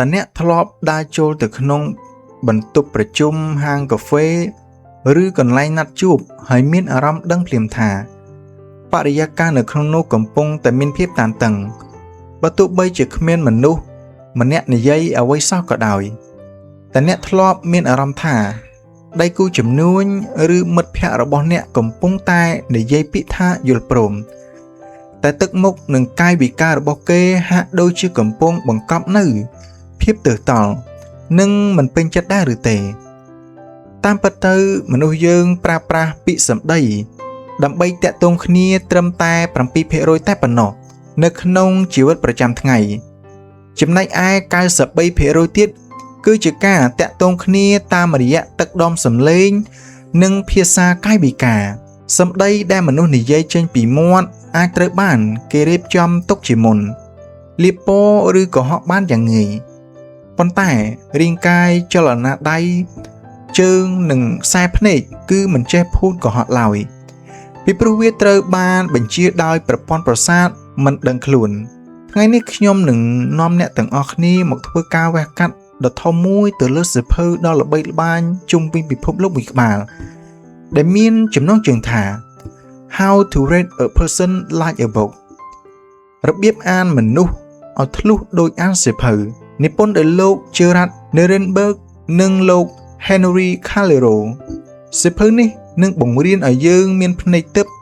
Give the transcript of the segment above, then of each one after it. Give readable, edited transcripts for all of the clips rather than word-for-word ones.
តអ្នកធ្លាប់ដើរចូលទៅក្នុងបន្ទប់ប្រជុំហាងកាហ្វេឬកន្លែងណាត់ជួបហើយមានអារម្មណ៍ដឹងភ្លាមថាបរិយាកាសនៅក្នុងនោះកំពុងតែមានភាពតានតឹងបើទោះបីជាគ្មានមនុស្សម្នាក់និយាយអ្វីសោះក៏ដោយតែអ្នកធ្លាប់មានអារម្មណ៍ថាដៃគូជំនួញឬមិត្តភ័ក្តិរបស់អ្នកកំពុងតែនិយាយពាក្យថាយល់ព្រមតែទឹកមុខនិងកាយវិការរបស់គេហាក់ដូចជាកំពុងបង្កប់នូវភាពទើសតល់និងមិនពេញចិត្តដែរឬទេតាមពិតទៅមនុស្សយើងប្រើប្រាស់ពាក្យសម្ដីដើម្បីតាក់ទងគ្នាត្រឹមតែ 7% តែប៉ុណ្ណោះនៅក្នុងជីវិតប្រចាំថ្ងៃចំណែកឯ 93% ទៀតគឺជាការតាក់ទងគ្នាតាមរយៈទឹកដមសំឡេងនិងភាសាកាយវិការសម្ដីដែលមនុស្សនិយាយចេញពីមាត់អាចត្រូវបានគេរៀបចំទុកជាមុនលាបពណ៌ឬកុហកបានយ៉ាងងាយប៉ុន្តែរាងកាយចលនាដៃជើងនិងខ្សែភ្នែកគឺមិនចេះភូតកុហកឡើយពីព្រោះវាត្រូវបានបញ្ជាដោយប្រព័ន្ធប្រសាទមិនដឹងខ្លួនថ្ងៃនេះខ្ញុំនឹងនាំអ្នកទាំងអស់គ្នាមកធ្វើការវះកាត់ដ៏ធំមួយទៅលើសៀវភៅដ៏ល្បីល្បាញជុំវិញពិភពលោកមួយក្បាលដែលមានចំណងជើងថា How to read a person like a book របៀបអានមនុស្សឲ្យធ្លុះដូចអានសៀវភៅនិពន្ធដោយលោក Gerard Nierenberg និងលោក Henry Calero សៀវភៅនេះនឹងបង្រៀនឲ្យយើងមានភ្នែកទិព្វ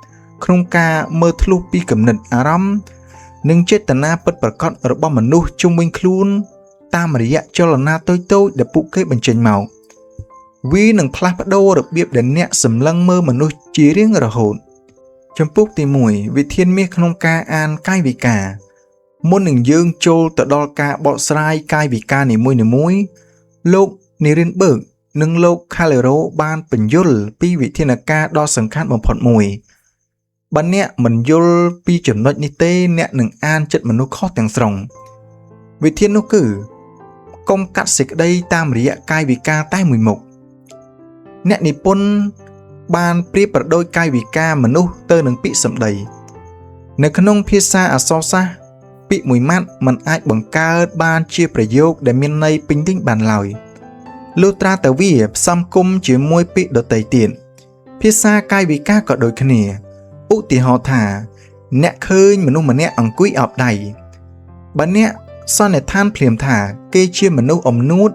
ក្នុងការមើលធ្លុះពីគំនិតអារម្មណ៍និងចេតនាពិតប្រាកដរបស់មនុស្សជុំវិញខ្លួនតាមរយៈចលនាតូចៗដែលពួកគេបញ្ចេញមកវានឹងផ្លាស់ប្ដូររបៀបដែលអ្នកសម្លឹងមើលមនុស្សជារៀងរហូតចំពោះទី1វិធានមាសក្នុងការអានកាយវិការមុននឹងយើងចូលទៅដល់ការបកស្រាយកាយវិការនីមួយៗលោក Nierenberg និងលោក Calero បានពន្យល់ពីវិធានការដ៏សំខាន់បំផុតមួយបើអ្នកមិនយល់ពីចំណុចនេះទេអ្នកនឹងអានចិត្តមនុស្សខុសទាំងស្រុងវិធាននោះគឺកុំកាត់សេចក្តីតាមរយៈកាយវិការតែមួយមុខអ្នកនិពន្ធបានប្រៀបប្រដូចកាយវិការមនុស្សទៅនឹងពាក្យសម្ដីនៅក្នុងភាសាអក្សរសាស្ត្រពាក្យមួយម៉ាត់មិនអាចបង្កើតបានជាប្រយោគដែលមានន័យពេញលេញបានឡើយលុះត្រាតែវាផ្សំគុំជាមួយពាក្យដទៃទៀតភាសាកាយវិការក៏ដូចគ្នាឧទាហរណ៍ថាអ្នកឃើញមនុស្សម្នាក់អង្គុយអោបដៃបើអ្នកសន្និដ្ឋានភ្លាមថាគេជាមនុស្សអំនួត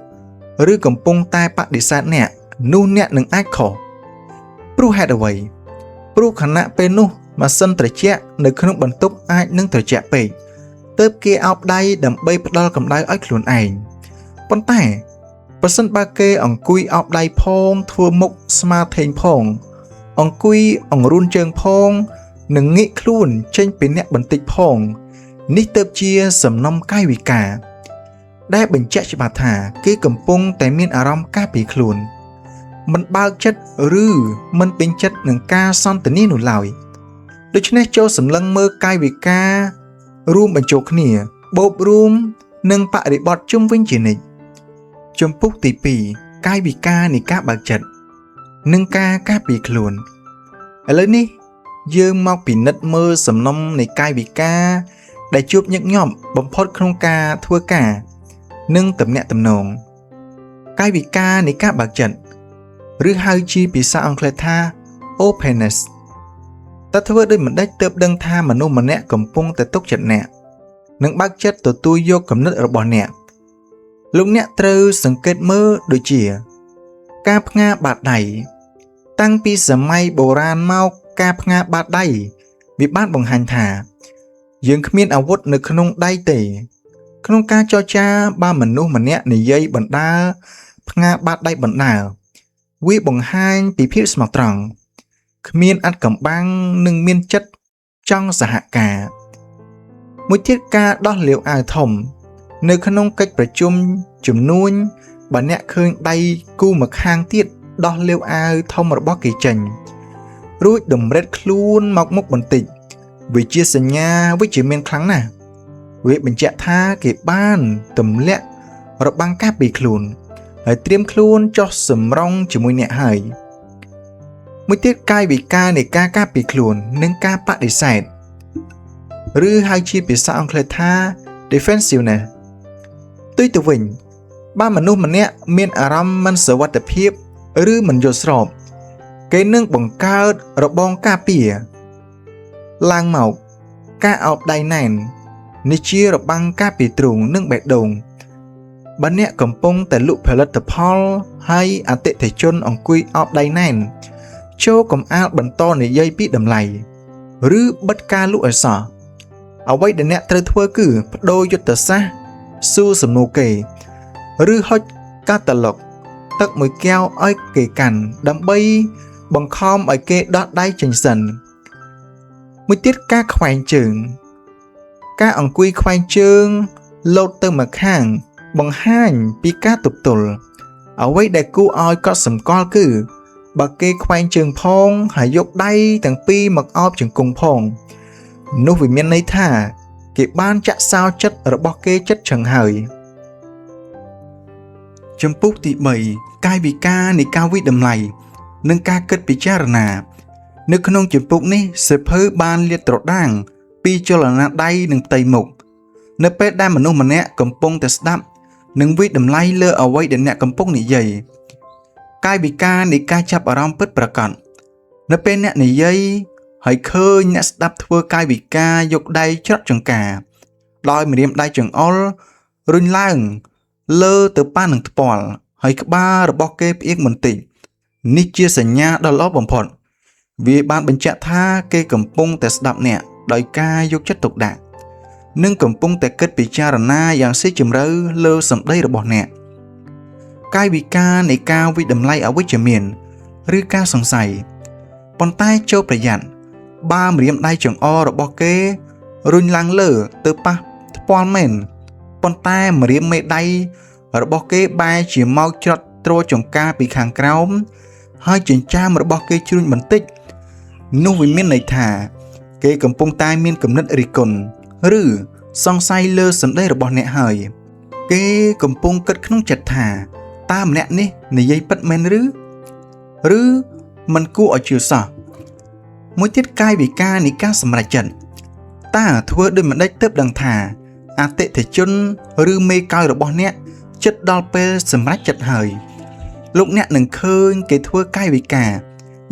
ឬកំពុងតែបដិសេធអ្នកនោះអ្នកនឹងអាចខុសព្រោះហេតុអ្វីព្រោះខណៈពេលនោះម៉ាស៊ីនត្រជាក់នៅក្នុងបន្ទប់អាចនឹងត្រជាក់ពេកទើបគេអោបដៃដើម្បីផ្ដល់កម្ដៅឲ្យខ្លួនឯងប៉ុន្តែប្រសិនបើគេអង្គុយអោបដៃផងធ្វើមុខស្មាថេងផងអង្គុយអង្រួនជើងផងនិងងាកខ្លួនចេញពីអ្នកបន្តិចផងនេះទើបជាសំណុំកាយវិការដែលបញ្ជាក់ច្បាស់ថាគេកំពុងតែមានអារម្មណ៍ការពារខ្លួនមិនបើកចិត្តឬមិនពេញចិត្តនឹងការសន្ទនានោះឡើយដូច្នេះចូលសម្លឹងមើលកាយវិការរួមបញ្ចូលគ្នាបូករួមនិងបរិបទជុំវិញជានិច្ចចំពុះទី2កាយវិការនៃការបើកចិត្តនិងការការពារខ្លួនឥឡូវនេះយើងមកពិនិត្យមើលសំណុំនៃកាយវិការដែលជួបញឹកញាប់បំផុតក្នុងការធ្វើការនិងទំនាក់ទំនងកាយវិការនៃការបើកចិត្តឬហៅជាភាសាអង់គ្លេសថា openness តើធ្វើដោយមិនដេចទើបដឹងថាមនុស្សម្នាក់កំពុងតែទុកចិត្តអ្នកនិងបើកចិត្តទទួលយកគំនិតរបស់អ្នកលោកអ្នកត្រូវសង្កេតមើលដូចជាការផ្ងាបាតដៃតាំងពីសម័យបុរាណមកការផ្ងាបាតដៃវាបានបង្ហាញថាយើងគ្មានអាវុធនៅក្នុងដៃទេក្នុងការចរចាបើមនុស្សម្នាក់និយាយបណ្ដាផ្ងាបាតដៃបណ្ដាវាបង្ហាញពីភាពស្មោះត្រង់គ្មានអាត់កំបាំងនិងមានចិត្តចង់សហការមួយទៀតការដោះលាវអាវធំនៅក្នុងកិច្ចប្រជុំជំនួញបើអ្នកឃើញដៃគូម្ខាងទៀតដោះលាវអាវធំរបស់គេចេញរួចតម្រិតខ្លួនមកមុខបន្តិចវាជាសញ្ញាវិជ្ជមានខ្លាំងណាស់វាបញ្ជាក់ថាគេបានទម្លាក់របាំងការពារខ្លួនហើយត្រៀមខ្លួនចុះសម្រុងជាមួយអ្នកហើយមួយទៀតកាយវិការនៃការការពារខ្លួននិងការបដិសេធឬហៅជាភាសាអង់គ្លេសថា defensiveness ទុយទៅវិញបើមនុស្សម្នាក់មានអារម្មណ៍មិនសុវត្ថិភាពឬមិនយល់ស្របគេនឹងបង្កើតរបងការពារឡើងមកការអោបដៃណែននេះជារបាំងការពារទ្រូងនិងបេះដូងបើអ្នកកំពុងតែលក់ផលិតផលហើយអតិថិជនអង្គុយអោបដៃណែនចូលកំអាលបន្តនិយាយពីតម្លៃឬបិទការលក់ឲ្យសោះអ្វីដែលអ្នកត្រូវធ្វើគឺបដូរយុទ្ធសាស្ត្រសួរសំណួរគេឬហុចកាតាឡុកទឹកមួយកែវឲ្យគេកាន់ដើម្បីបង្ខំឲ្យគេដោះដៃចេញសិនមួយទៀតការខ្វែងជើងការអង្គុយខ្វែងជើងលោតទៅម្ខាងបង្ហាញពីការទប់ទល់អ្វីដែលគួរឲ្យកត់សម្គាល់គឺបើគេខ្វែងជើងផងហើយយកដៃទាំងពីរមកអោបជង្គង់ផងនោះវាមានន័យថាគេបានចាក់សោចិត្តរបស់គេចិត្តឆឹងហើយចំពុះទី3កាយវិការនៃការវិតម្លៃនិងការគិតពិចារណានៅក្នុងចំពុះនេះសៀវភៅបានលាតត្រដាងពីចលនាដៃនិងផ្ទៃមុខនៅពេលដែលមនុស្សម្នាក់កំពុងតែស្ដាប់និងវិតម្លៃលើអ្វីដែលអ្នកកំពុងនិយាយកាយវិការនៃការចាប់អារម្មណ៍ពិតប្រាកដនៅពេលអ្នកនិយាយហើយឃើញអ្នកស្ដាប់ធ្វើកាយវិការយកដៃច្រត់ចង្កាដោយម្រាមដៃចង្អុលរុញឡើងលើទៅប៉ានឹងថ្ពាល់ហើយក្បាលរបស់គេផ្អៀងបន្តិចនេះជាសញ្ញាដ៏ល្អបំផុតវាបានបញ្ជាក់ថាគេកំពុងតែស្ដាប់អ្នកដោយការយកចិត្តទុកដាក់និងកំពុងតែគិតពិចារណាយ៉ាងស៊ីជម្រៅលើសម្ដីរបស់អ្នកកាយវិការនៃការវិតម្លៃអវិជ្ជមានឬការសង្ស័យប៉ុន្តែចូលប្រយ័ត្នបើម្រាមដៃចង្អុលរបស់គេរុញឡើងលើទៅប៉ះថ្ពាល់មែនប៉ុន្តែម្រាមមេដៃរបស់គេបែរជាមកច្រត់ទ្រចង្កាពីខាងក្រោមហើយចិញ្ចើមរបស់គេជ្រុញបន្តិចនោះវាមានន័យថាគេកំពុងតែមានគំនិតរិះគន់ឬសង្ស័យលើសម្ដីរបស់អ្នកហើយគេកំពុងគិតក្នុងចិត្តថាតើម្នាក់នេះនិយាយពិតមែនឬមិនគួរឲ្យជឿសោះមួយទៀតកាយវិការនៃការសម្រេចចិត្តតើធ្វើដូចម្តេចទើបដឹងថាអតិថិជនឬមេកោយរបស់អ្នកចិត្តដល់ពេលសម្រេចចិត្តហើយលោកអ្នកនឹងឃើញគេធ្វើកាយវិការ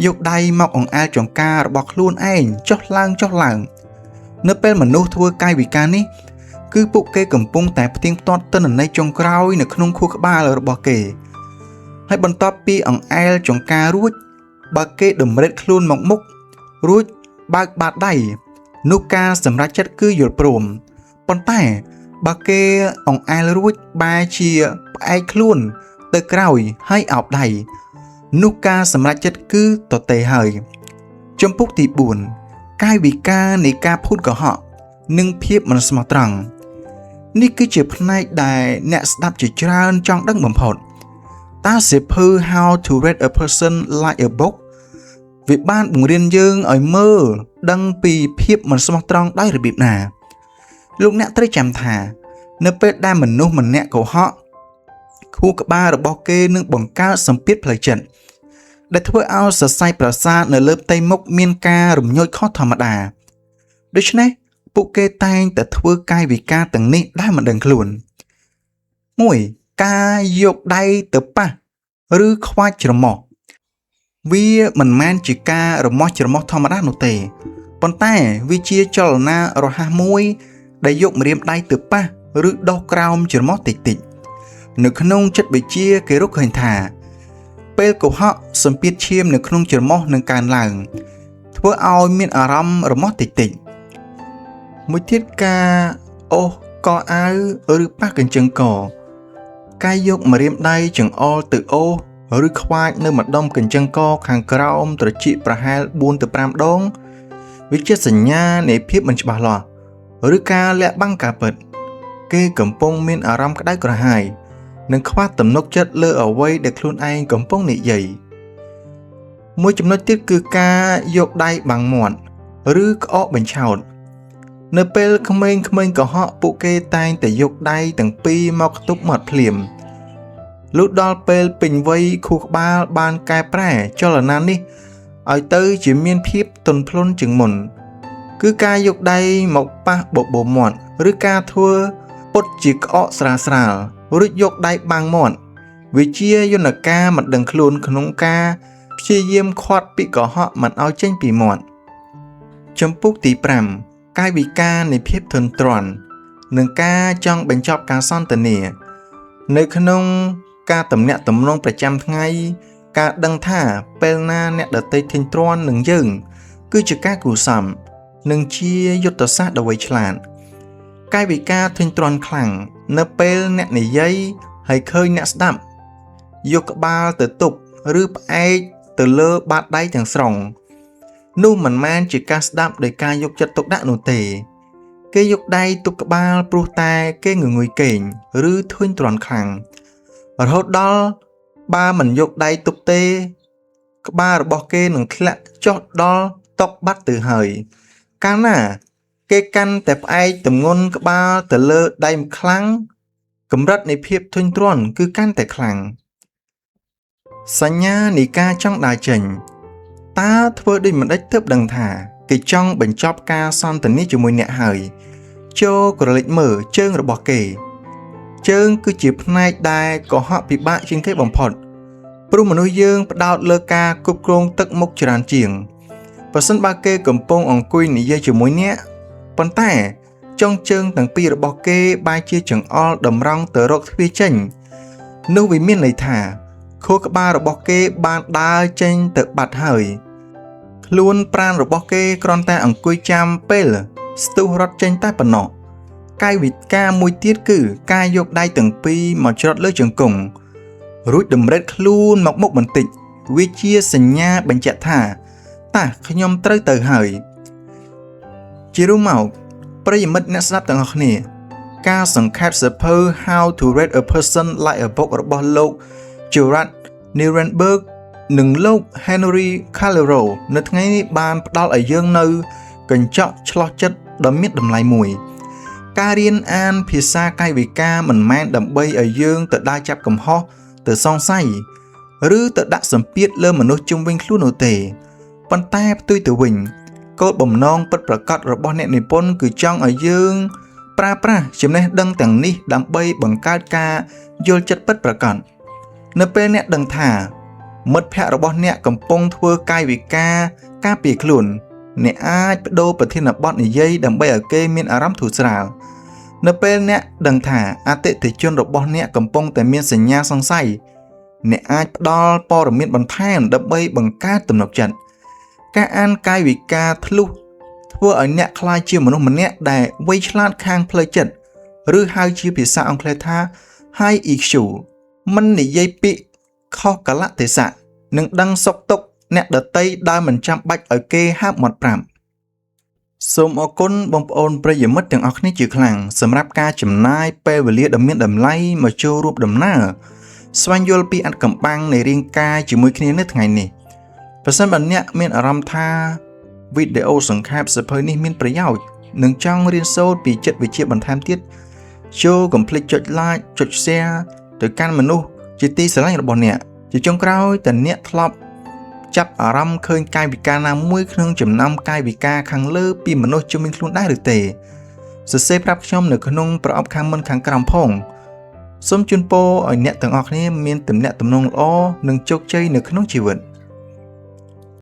យកដៃមកអង្អែលចង្ការបស់ខ្លួនឯងចុះឡើងនៅពេលមនុស្សធ្វើកាយវិការនេះគឺពួកគេកំពុងតែផ្ទៀងផ្ទាត់ទិន្នន័យចុងក្រោយនៅក្នុងខួរក្បាលរបស់គេហើយបន្ទាប់ពីអង្អែលចង្ការរួចបើគេតម្រិតខ្លួនមកមុខរួចបើកបាតដៃនោះការសម្រេចចិត្តគឺយល់ព្រមប៉ុន្តែបើគេអង្អែលរួចបែរជាផ្អែកខ្លួនទៅក្រោយហើយអោបដៃនោះការសម្រេចចិត្តគឺទទេហើយចំពុកទី4កាយវិការនៃការភូតកុហកនិងភាពមិនស្មោះត្រង់នេះគឺជាផ្នែកដែលអ្នកស្ដាប់ជាច្រើនចង់ដឹងបំផុតតើសៀវភៅ How to Read a Person Like a Book វាបានបង្រៀនយើងឲ្យមើលដឹងពីភាពមិនស្មោះត្រង់ដោយរបៀបណាលោកអ្នកត្រូវចាំថានៅពេលដែលមនុស្សម្នាក់កុហកខួរក្បាលរបស់គេនឹងបង្កើតសម្ពាធផ្លូវចិត្តដែលធ្វើឲ្យសរសៃប្រសាទនៅលើផ្ទៃមុខមានការរំញោចខុសធម្មតាដូច្នេះពួកគេតែងតែធ្វើកាយវិការទាំងនេះដែលមិនដឹងខ្លួន 1. ការយកដៃទៅប៉ះឬខ្វាចច្រមុះវាមិនមែនជាការរមាស់ច្រមុះធម្មតានោះទេប៉ុន្តែវាជាចលនារហ័សមួយដែលយកម្រាមដៃទៅប៉ះឬដុសក្រោមច្រមុះតិចៗនៅក្នុងចិត្តវិទ្យាគេរកឃើញថាពេលកុហកសម្ពាធឈាមនៅក្នុងច្រមុះនឹងកើនឡើងធ្វើឲ្យមានអារម្មណ៍រមាស់តិចៗមួយទៀតការអូសកអាវឬប៉ះកញ្ចឹងកការយកម្រាមដៃចង្អុលទៅអូសឬខ្វាចនៅម្ដុំកញ្ចឹងកខាងក្រោមត្រចៀកប្រហែល 4 ទៅ 5 ដងវាជាសញ្ញានៃភាពមិនច្បាស់លាស់ឬការលាក់បាំងការពិតគេកំពុងមានអារម្មណ៍ក្តៅក្រហាយនិងខ្វះទំនុកចិត្តលើអ្វីដែលខ្លួនឯងកំពុងនិយាយមួយចំណុចទៀតគឺការយកដៃបាំងមាត់ឬក្អកបញ្ឆោតនៅពេលក្មេងៗកុហកពួកគេតែងតែយកដៃទាំងពីរមកខ្ទប់មាត់ភ្លាមលុះដល់ពេលពេញវ័យខួរក្បាលបានកែប្រែចលនានេះឲ្យទៅជាមានភាពទន់ភ្លន់ជាងមុនគឺការយកដៃមកប៉ះបបូរមាត់ឬការធ្វើពុតជាក្អកស្រាលៗ ឬយកដៃបាំងមាត់វាជាយន្តការមិនដឹងខ្លួនក្នុងការព្យាយាមខាត់ពីកុហកមិនឲ្យចេញពីមាត់ចំពុកទី5កាយវិការនៃភាពធន់ទ្រាំនិងការចង់បញ្ចប់ការសន្ទនានៅក្នុងការទំនាក់ទំនងប្រចាំថ្ងៃការដឹងថាពេលណាអ្នកដទៃធុញទ្រាន់នឹងយើងគឺជាការគួរសមនិងជាយុទ្ធសាស្ត្រដ៏វៃឆ្លាតកាយវិការធុញទ្រាន់ខ្លាំងនៅពេលអ្នកនិយាយហើយឃើញអ្នកស្ដាប់យកក្បាលទៅទប់ឬផ្អែកទៅលើបាតដៃទាំងស្រុងនោះមិនមែនជាការស្ដាប់ដោយការយកចិត្តទុកដាក់នោះទេគេយកដៃទប់ក្បាលព្រោះតែគេងងុយគេងឬធុញទ្រាន់ខ្លាំងរហូតដល់បើមិនយកដៃទប់ទេក្បាលរបស់គេនឹងធ្លាក់ចុះដល់តុបាត់ទៅហើយកាលណាគេកាន់តែផ្អែកទម្ងន់ក្បាលទៅលើដៃខ្លាំងកម្រិតនៃភាពធុញទ្រាន់គឺកាន់តែខ្លាំងសញ្ញានៃការចង់ដើរចេញតើធ្វើដូចម្តេចទើបដឹងថាគេចង់បញ្ចប់ការសន្ទនាជាមួយអ្នកហើយចូលក្រឡេកមើលជើងរបស់គេជើងគឺជាផ្នែកដែលកុហកពិបាកជាងគេបំផុតព្រោះមនុស្សយើងផ្ដោតលើការគ្រប់គ្រងទឹកមុខច្រើនជាងប្រសិនបើគេកំពុងអង្គុយនិយាយជាមួយអ្នកប៉ុន្តែចុងជើងទាំងពីររបស់គេបែរជាចង្អុលតម្រង់ទៅរកទ្វារចេញនោះវាមានន័យថាខួរក្បាលរបស់គេបានដើរចេញទៅបាត់ហើយខ្លួនប្រាណរបស់គេគ្រាន់តែអង្គុយចាំពេលស្ទុះរត់ចេញតែប៉ុណ្ណោះកាយវិការមួយទៀតគឺការយកដៃទាំងពីរមកច្រត់លើជង្គង់រួចតម្រិតខ្លួនមកមុខបន្តិចវាជាសញ្ញាបញ្ជាក់ថាតើខ្ញុំត្រូវទៅហើយជារួមមកប្រិយមិត្តអ្នកស្ដាប់ទាំងអស់គ្នាការសង្ខេបសៀវភៅ How to Read a Person Like a Book របស់លោក Gerard Nirenberg និងលោក Henry Calero នៅថ្ងៃនេះបានផ្ដល់ឲ្យយើងនៅកញ្ចក់ឆ្លោះចិត្តដ៏មានតម្លៃមួយការរៀនអានភាសាកាយវិការមិនមែនដើម្បីឲ្យយើងទៅដើរចាប់កំហុសទៅសង្ស័យឬទៅដាក់សម្ពាធលើមនុស្សជុំវិញខ្លួននោះទេប៉ុន្តែផ្ទុយទៅវិញគោលបំណងពិតប្រាកដរបស់អ្នកនិពន្ធគឺចង់ឲ្យយើងប្រើប្រាស់ចំណេះដឹងទាំងនេះដើម្បីបង្កើតការយល់ចិត្តពិតប្រាកដនៅពេលអ្នកដឹងថាមិត្តភ័ក្តិរបស់អ្នកកំពុងធ្វើកាយវិការការពារខ្លួនអ្នកអាចបដូរប្រធានបទនិយាយដើម្បីឲ្យគេមានអារម្មណ៍ធូរស្រាលនៅពេលអ្នកដឹងថាអតិថិជនរបស់អ្នកកំពុងតែមានសញ្ញាសង្ស័យអ្នកអាចផ្ដល់ព័ត៌មានបន្ថែមដើម្បីបង្កើតទំនុកចិត្តការអានកាយវិការធ្លុះធ្វើឲ្យអ្នកក្លាយជាមនុស្សម្នាក់ដែលវៃឆ្លាតខាងផ្លូវចិត្តឬហៅជាភាសាអង់គ្លេសថា High EQ មិននិយាយពាក្យខុសកលៈទេសៈនិងដឹងសុខទុក្ខអ្នកដទៃដោយមិនចាំបាច់ឲ្យគេហាប់មាត់ប្រាប់សូមអរគុណបងប្អូនប្រិយមិត្តទាំងអស់គ្នាជាខ្លាំងសម្រាប់ការចំណាយពេលវេលាដ៏មានតម្លៃមកចូលរួមដំណើរស្វែងយល់ពីអាថ៌កំបាំងនៃរាងកាយជាមួយគ្នានៅថ្ងៃនេះប្រសិនបើអ្នកមានអារម្មណ៍ថាវីដេអូសង្ខេបសៀវភៅនេះមានប្រយោជន៍និងចង់រៀនសូត្រពីចិត្តវិទ្យាបន្ថែមទៀតចូលកុំភ្លេចចុច like ចុច share ទៅកាន់មនុស្សជាទីស្រឡាញ់របស់អ្នកជាចុងក្រោយតើអ្នកធ្លាប់ចាប់អារម្មណ៍ឃើញកាយវិការណាមួយក្នុងចំណោមកាយវិការខាងលើពីមនុស្សជុំវិញខ្លួនដែរឬទេសរសេរប្រាប់ខ្ញុំនៅក្នុងប្រអប់ខាងមុនខាងក្រោមផងសូមជូនពរឲ្យអ្នកទាំងអស់គ្នាមានទំនាក់ទំនងល្អនិងជោគជ័យនៅក្នុងជីវិត